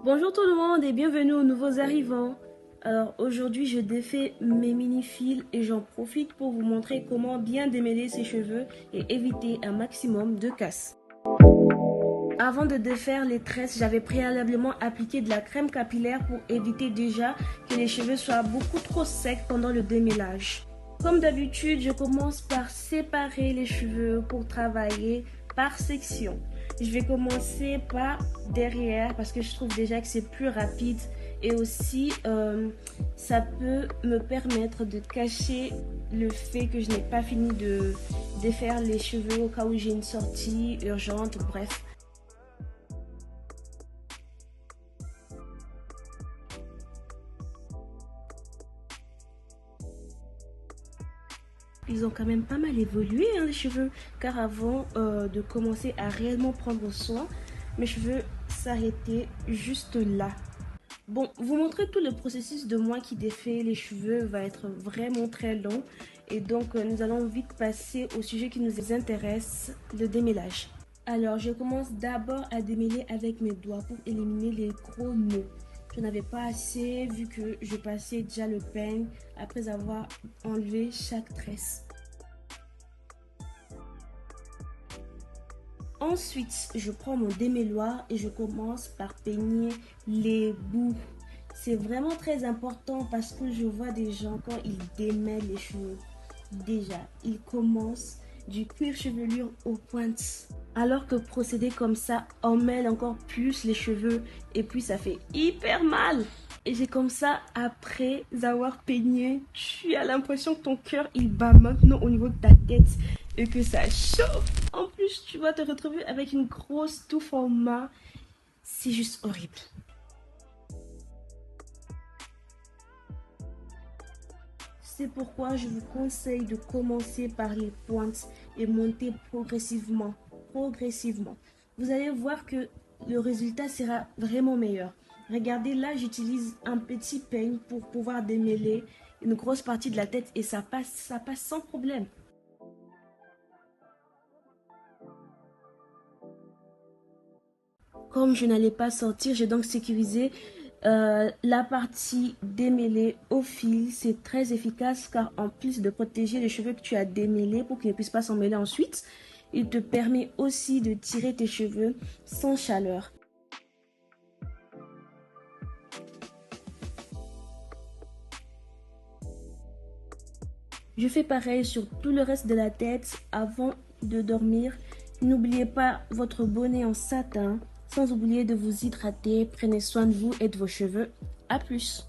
Bonjour tout le monde et bienvenue aux nouveaux arrivants. Alors aujourd'hui je défais mes mini-fils et j'en profite pour vous montrer comment bien démêler ses cheveux et éviter un maximum de casse. Avant de défaire les tresses, j'avais préalablement appliqué de la crème capillaire pour éviter déjà que les cheveux soient beaucoup trop secs pendant le démêlage. Comme d'habitude, je commence par séparer les cheveux pour travailler par section. Je vais commencer par derrière parce que je trouve déjà que c'est plus rapide et aussi ça peut me permettre de cacher le fait que je n'ai pas fini de défaire les cheveux au cas où j'ai une sortie urgente, bref. Ils ont quand même pas mal évolué hein, les cheveux, car avant de commencer à réellement prendre soin, mes cheveux s'arrêtaient juste là. Bon, vous montrer tout le processus de moi qui défait les cheveux va être vraiment très long et donc nous allons vite passer au sujet qui nous intéresse, le démêlage. Alors je commence d'abord à démêler avec mes doigts pour éliminer les gros nœuds. Je n'avais pas assez vu que je passais déjà le peigne après avoir enlevé chaque tresse. Ensuite, je prends mon démêloir et je commence par peigner les bouts. C'est vraiment très important parce que je vois des gens quand ils démêlent les cheveux. Déjà, ils commencent du cuir chevelure aux pointes. Alors que procéder comme ça emmêle encore plus les cheveux et puis ça fait hyper mal. Et c'est comme ça, après avoir peigné, tu as l'impression que ton cœur il bat maintenant au niveau de ta tête et que ça chauffe. En plus, tu vas te retrouver avec une grosse touffe en main. C'est juste horrible. C'est pourquoi je vous conseille de commencer par les pointes et monter progressivement. Vous allez voir que le résultat sera vraiment meilleur. Regardez, là, j'utilise un petit peigne pour pouvoir démêler une grosse partie de la tête et ça passe sans problème. Comme je n'allais pas sortir, j'ai donc sécurisé la partie démêlée au fil. C'est très efficace car en plus de protéger les cheveux que tu as démêlés pour qu'ils ne puissent pas s'en mêler ensuite, il te permet aussi de tirer tes cheveux sans chaleur. Je fais pareil sur tout le reste de la tête avant de dormir. N'oubliez pas votre bonnet en satin, sans oublier de vous hydrater. Prenez soin de vous et de vos cheveux. À plus!